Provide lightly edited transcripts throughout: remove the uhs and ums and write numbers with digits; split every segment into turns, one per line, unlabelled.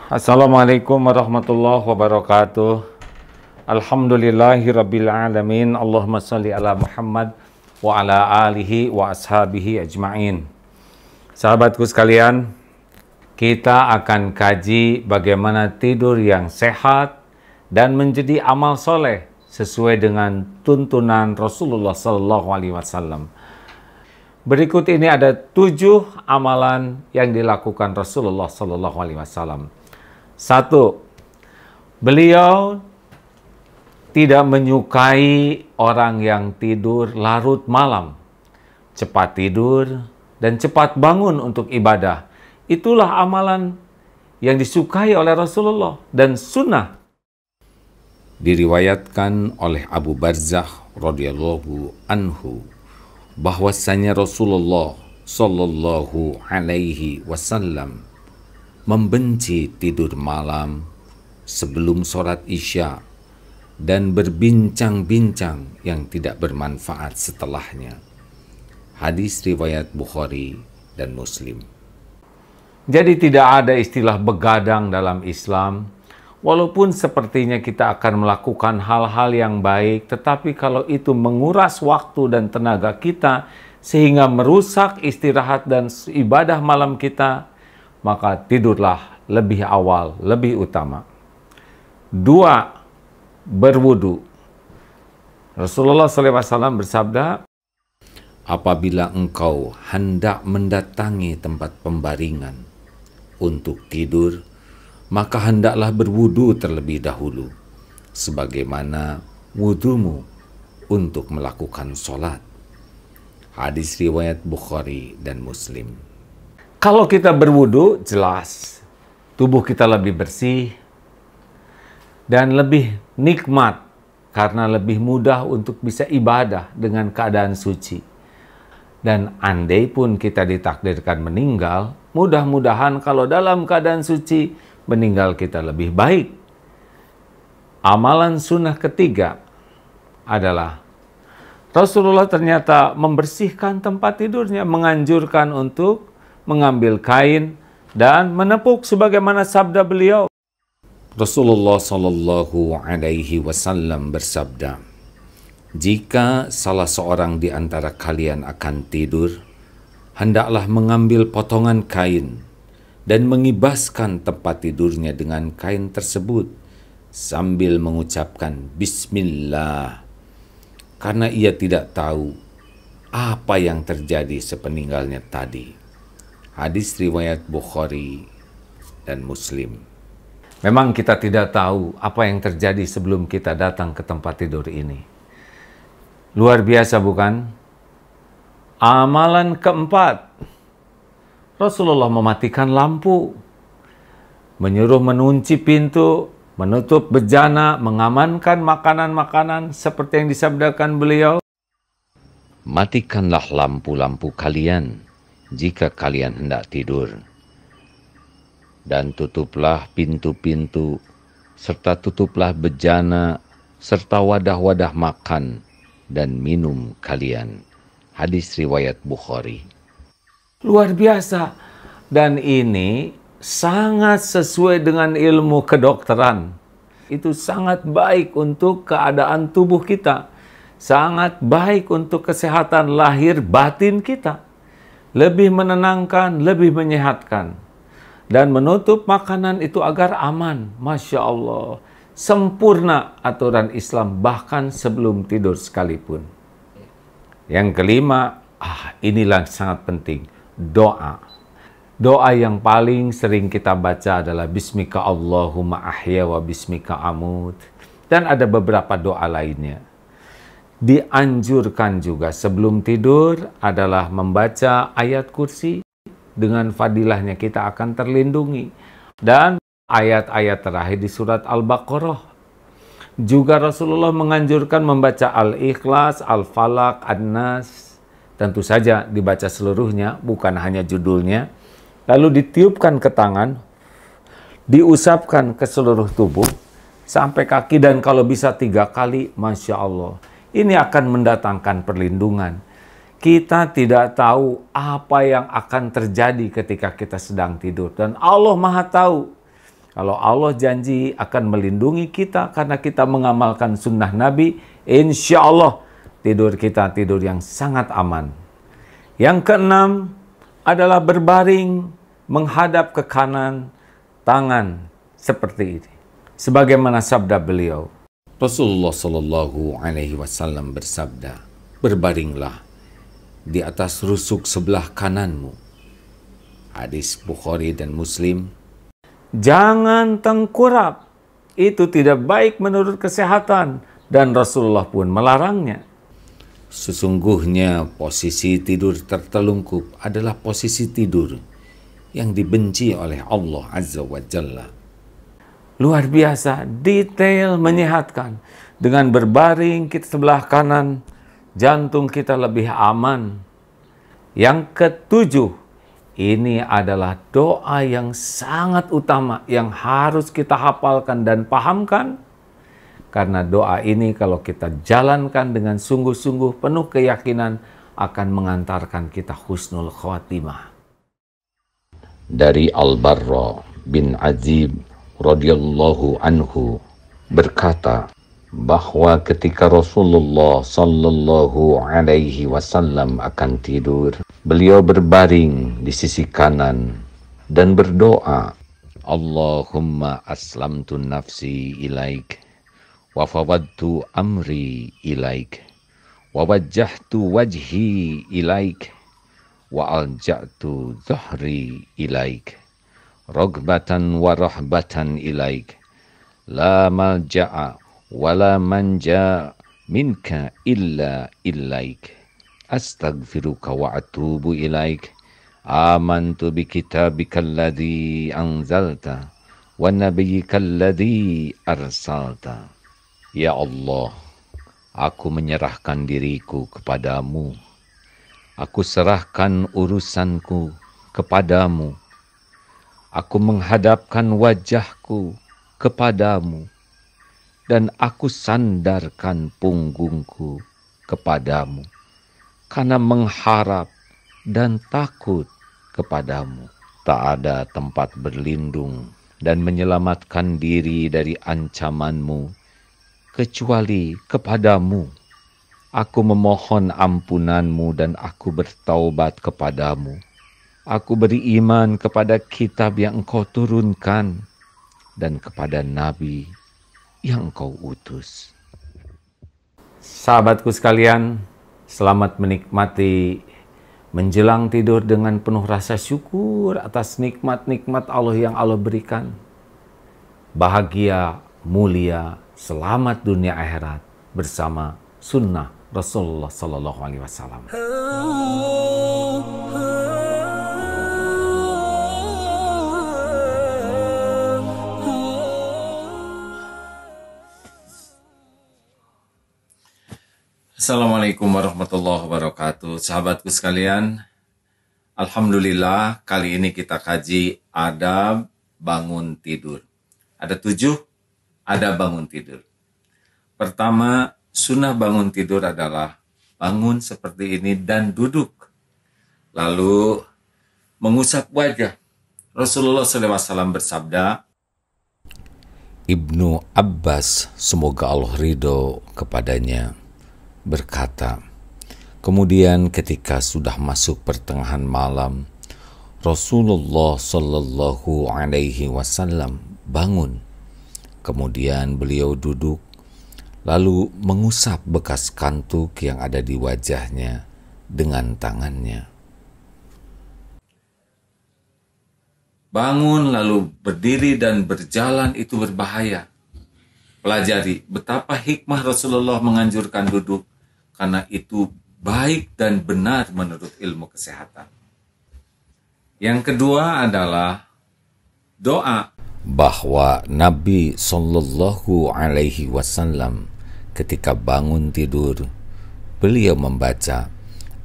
Assalamualaikum warahmatullahi wabarakatuh. Alhamdulillahirabbil alamin. Allahumma shalli ala Muhammad wa ala alihi wa ashabihi ajma'in. Sahabatku sekalian, kita akan kaji bagaimana tidur yang sehat dan menjadi amal soleh sesuai dengan tuntunan Rasulullah SAW. Berikut ini ada 7 amalan yang dilakukan Rasulullah SAW. 1. Beliau tidak menyukai orang yang tidur larut malam. Cepat tidur dan cepat bangun untuk ibadah. Itulah amalan yang disukai oleh Rasulullah dan sunnah. Diriwayatkan oleh Abu Barzah radhiyallahu anhu bahwasanya Rasulullah sallallahu alaihi wasallam membenci tidur malam sebelum sholat Isya dan berbincang-bincang yang tidak bermanfaat setelahnya. Hadis riwayat Bukhari dan Muslim. Jadi tidak ada istilah begadang dalam Islam. Walaupun sepertinya kita akan melakukan hal-hal yang baik, tetapi kalau itu menguras waktu dan tenaga kita sehingga merusak istirahat dan ibadah malam kita, maka tidurlah lebih awal, lebih utama. 2. Berwudu. Rasulullah SAW bersabda, apabila engkau hendak mendatangi tempat pembaringan untuk tidur, maka hendaklah berwudu terlebih dahulu, sebagaimana wudumu untuk melakukan sholat. Hadis riwayat Bukhari dan Muslim. Kalau kita berwudu, jelas tubuh kita lebih bersih dan lebih nikmat karena lebih mudah untuk bisa ibadah dengan keadaan suci. Dan andai pun kita ditakdirkan meninggal, mudah-mudahan kalau dalam keadaan suci, meninggal kita lebih baik. Amalan sunnah ketiga adalah Rasulullah ternyata membersihkan tempat tidurnya, menganjurkan untuk mengambil kain dan menepuk sebagaimana sabda beliau. Rasulullah sallallahu alaihi wasallam bersabda, jika salah seorang di antara kalian akan tidur, hendaklah mengambil potongan kain dan mengibaskan tempat tidurnya dengan kain tersebut sambil mengucapkan Bismillah, karena ia tidak tahu apa yang terjadi sepeninggalnya tadi. Hadis riwayat Bukhari dan Muslim. Memang kita tidak tahu apa yang terjadi sebelum kita datang ke tempat tidur ini. Luar biasa bukan? Amalan keempat, Rasulullah mematikan lampu, menyuruh mengunci pintu, menutup bejana, mengamankan makanan-makanan seperti yang disabdakan beliau. Matikanlah lampu-lampu kalian jika kalian hendak tidur, dan tutuplah pintu-pintu, serta tutuplah bejana, serta wadah-wadah makan dan minum kalian. Hadis riwayat Bukhari. Luar biasa. Dan ini sangat sesuai dengan ilmu kedokteran. Itu sangat baik untuk keadaan tubuh kita. Sangat baik untuk kesehatan lahir batin kita. Lebih menenangkan, lebih menyehatkan. Dan menutup makanan itu agar aman. Masya Allah. Sempurna aturan Islam bahkan sebelum tidur sekalipun. Yang kelima, inilah sangat penting. Doa. Doa yang paling sering kita baca adalah Bismika Allahumma ahya wa bismika amut. Dan ada beberapa doa lainnya. Dianjurkan juga sebelum tidur adalah membaca ayat kursi. Dengan fadilahnya kita akan terlindungi. Dan ayat-ayat terakhir di surat Al-Baqarah. Juga Rasulullah menganjurkan membaca Al-Ikhlas, Al-Falaq, An-Nas. Tentu saja dibaca seluruhnya, bukan hanya judulnya. Lalu ditiupkan ke tangan, diusapkan ke seluruh tubuh, sampai kaki, dan kalau bisa 3 kali, Masya Allah. Ini akan mendatangkan perlindungan. Kita tidak tahu apa yang akan terjadi ketika kita sedang tidur. Dan Allah Maha tahu. Kalau Allah janji akan melindungi kita karena kita mengamalkan sunnah Nabi, insya Allah tidur kita tidur yang sangat aman. Yang keenam adalah berbaring menghadap ke kanan, tangan seperti ini. Sebagaimana sabda beliau, Rasulullah Shallallahu Alaihi Wasallam bersabda, berbaringlah di atas rusuk sebelah kananmu. Hadis Bukhari dan Muslim. Jangan tengkurap, itu tidak baik menurut kesehatan dan Rasulullah pun melarangnya. Sesungguhnya posisi tidur tertelungkup adalah posisi tidur yang dibenci oleh Allah Azza wa Jalla. Luar biasa, detail menyehatkan. Dengan berbaring kita sebelah kanan, jantung kita lebih aman. Yang ketujuh, ini adalah doa yang sangat utama yang harus kita hafalkan dan pahamkan. Karena doa ini kalau kita jalankan dengan sungguh-sungguh penuh keyakinan akan mengantarkan kita husnul khatimah.
Dari Al-Barra bin Azib radhiyallahu anhu berkata bahwa ketika Rasulullah sallallahu alaihi wasallam akan tidur, beliau berbaring di sisi kanan dan berdoa, Allahumma aslamtu nafsi ilaik wa fawadtu amri ilaik wa wajjahtu wajhi ilaik wa alja'tu dhahri ilaik ragbatan wa rahbatan ilaik la malja'a wala manja minka illa ilaik astaghfiruka wa atubu ilaik amantu bi kitabika alladhi anzalta wa nabiyyika alladhi arsalta. Ya Allah, aku menyerahkan diriku kepadamu, aku serahkan urusanku kepadamu, aku menghadapkan wajahku kepadamu, dan aku sandarkan punggungku kepadamu, karena mengharap dan takut kepadamu. Tak ada tempat berlindung dan menyelamatkan diri dari ancamanmu, kecuali kepadamu. Aku memohon ampunanmu dan aku bertaubat kepadamu. Aku beriman kepada kitab yang engkau turunkan dan kepada nabi yang engkau utus.
Sahabatku sekalian, selamat menikmati menjelang tidur dengan penuh rasa syukur atas nikmat-nikmat Allah yang Allah berikan. Bahagia, mulia, selamat dunia akhirat bersama sunnah Rasulullah Sallallahu Alaihi Wasallam. Assalamualaikum warahmatullahi wabarakatuh. Sahabatku sekalian, alhamdulillah kali ini kita kaji adab bangun tidur. Ada 7 adab bangun tidur. Pertama, sunnah bangun tidur adalah bangun seperti ini dan duduk. Lalu mengusap wajah. Rasulullah SAW bersabda,
Ibnu Abbas, semoga Allah ridho kepadanya, berkata, kemudian ketika sudah masuk pertengahan malam, Rasulullah Shallallahu Alaihi Wasallam bangun. Kemudian beliau duduk, lalu mengusap bekas kantuk yang ada di wajahnya dengan tangannya.
bangun lalu berdiri dan berjalan itu berbahaya. Pelajari betapa hikmah Rasulullah menganjurkan duduk, karena itu baik dan benar menurut ilmu kesehatan. Yang kedua adalah doa.
Bahwa Nabi Sallallahu Alaihi Wasallam ketika bangun tidur, beliau membaca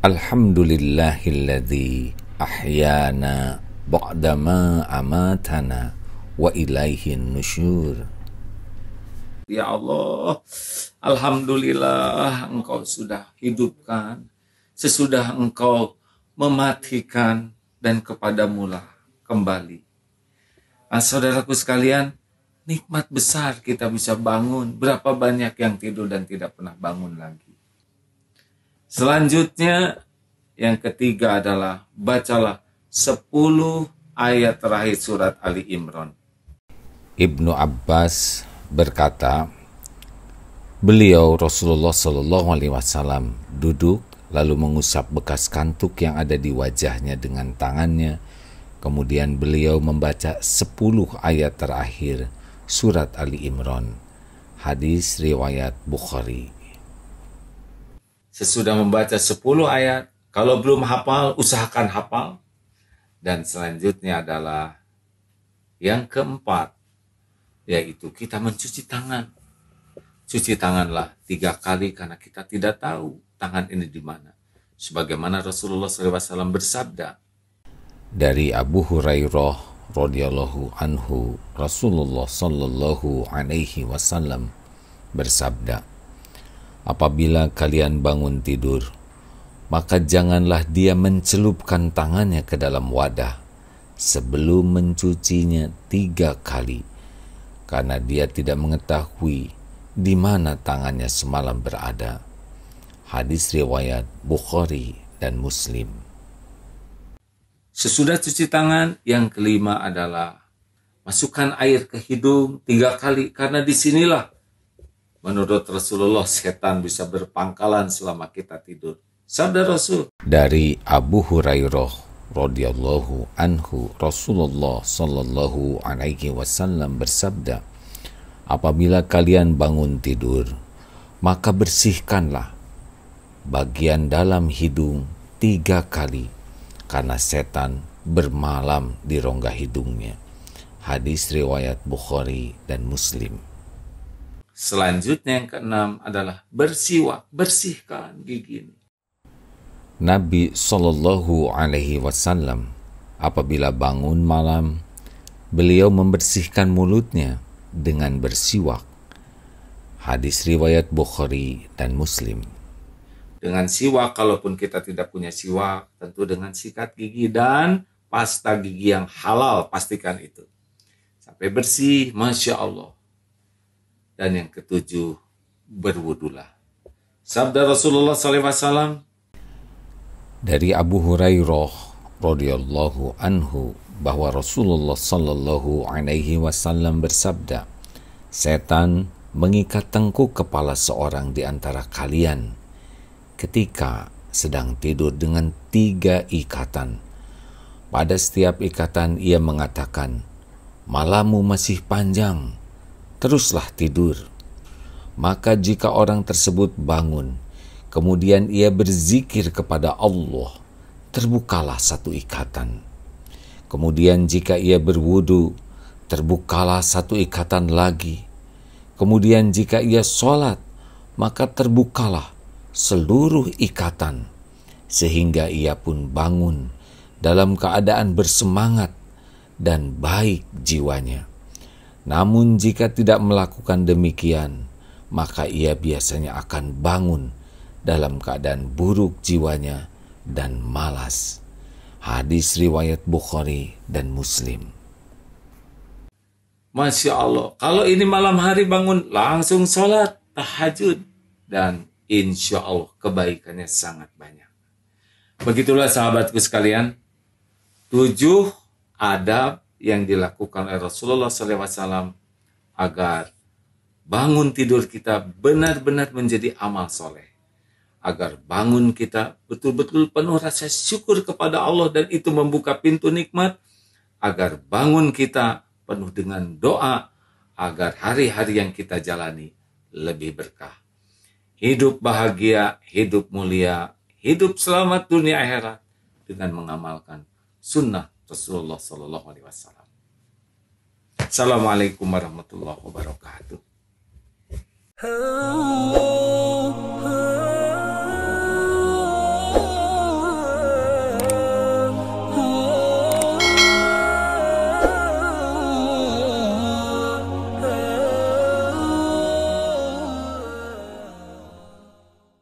Alhamdulillahilladzi ahyana ba'dama amatana wa ilaihin nusyur.
Ya Allah, alhamdulillah Engkau sudah hidupkan sesudah Engkau mematikan, dan kepadamulah kembali. Saudaraku sekalian, nikmat besar kita bisa bangun. Berapa banyak yang tidur dan tidak pernah bangun lagi. Selanjutnya, yang ketiga adalah bacalah 10 ayat terakhir surat Ali Imran.
Ibnu Abbas berkata, beliau Rasulullah Shallallahu Alaihi Wasallam duduk lalu mengusap bekas kantuk yang ada di wajahnya dengan tangannya. Kemudian beliau membaca 10 ayat terakhir surat Ali Imran. Hadis riwayat Bukhari.
Sesudah membaca 10 ayat, kalau belum hafal, usahakan hafal. Dan selanjutnya adalah yang keempat, yaitu kita mencuci tangan. Cuci tanganlah 3 kali karena kita tidak tahu tangan ini di mana. Sebagaimana Rasulullah SAW bersabda,
dari Abu Hurairah radhiyallahu anhu, Rasulullah sallallahu alaihi wasallam bersabda, apabila kalian bangun tidur, maka janganlah dia mencelupkan tangannya ke dalam wadah sebelum mencucinya 3 kali, karena dia tidak mengetahui di mana tangannya semalam berada. Hadis riwayat Bukhari dan Muslim.
Sesudah cuci tangan, yang kelima adalah masukkan air ke hidung 3 kali, karena disinilah menurut Rasulullah setan bisa berpangkalan selama kita tidur. Sabda Rasul.
Dari Abu Hurairah radhiyallahu anhu, Rasulullah sallallahu alaihi wasallam bersabda, apabila kalian bangun tidur, maka bersihkanlah bagian dalam hidung 3 kali, karena setan bermalam di rongga hidungnya. Hadis riwayat Bukhari dan Muslim.
Selanjutnya yang keenam adalah bersiwak, bersihkan gigi.
Nabi Shallallahu Alaihi Wasallam apabila bangun malam, beliau membersihkan mulutnya dengan bersiwak. Hadis riwayat Bukhari dan Muslim.
Dengan siwak, kalaupun kita tidak punya siwak, tentu dengan sikat gigi dan pasta gigi yang halal, pastikan itu. Sampai bersih, Masya Allah. Dan yang ketujuh, berwudulah. Sabda Rasulullah SAW.
Dari Abu Hurairah radhiyallahu anhu bahwa Rasulullah sallallahu alaihi wasallam bersabda, setan mengikat tengkuk kepala seorang di antara kalian ketika sedang tidur dengan 3 ikatan. Pada setiap ikatan ia mengatakan, malammu masih panjang, teruslah tidur. Maka jika orang tersebut bangun, kemudian ia berzikir kepada Allah, terbukalah 1 ikatan. Kemudian jika ia berwudu, terbukalah 1 ikatan lagi. Kemudian jika ia sholat, maka terbukalah seluruh ikatan, sehingga ia pun bangun dalam keadaan bersemangat dan baik jiwanya. Namun jika tidak melakukan demikian, maka ia biasanya akan bangun dalam keadaan buruk jiwanya dan malas. Hadis riwayat Bukhari dan Muslim.
Masya Allah, kalau ini malam hari bangun, langsung sholat tahajud, dan insya Allah kebaikannya sangat banyak. Begitulah sahabatku sekalian, 7 adab yang dilakukan oleh Rasulullah SAW agar bangun tidur kita benar-benar menjadi amal soleh. Agar bangun kita betul-betul penuh rasa syukur kepada Allah dan itu membuka pintu nikmat. Agar bangun kita penuh dengan doa agar hari-hari yang kita jalani lebih berkah. Hidup bahagia, hidup mulia, hidup selamat dunia akhirat dengan mengamalkan sunnah Rasulullah SAW. Assalamualaikum warahmatullahi wabarakatuh.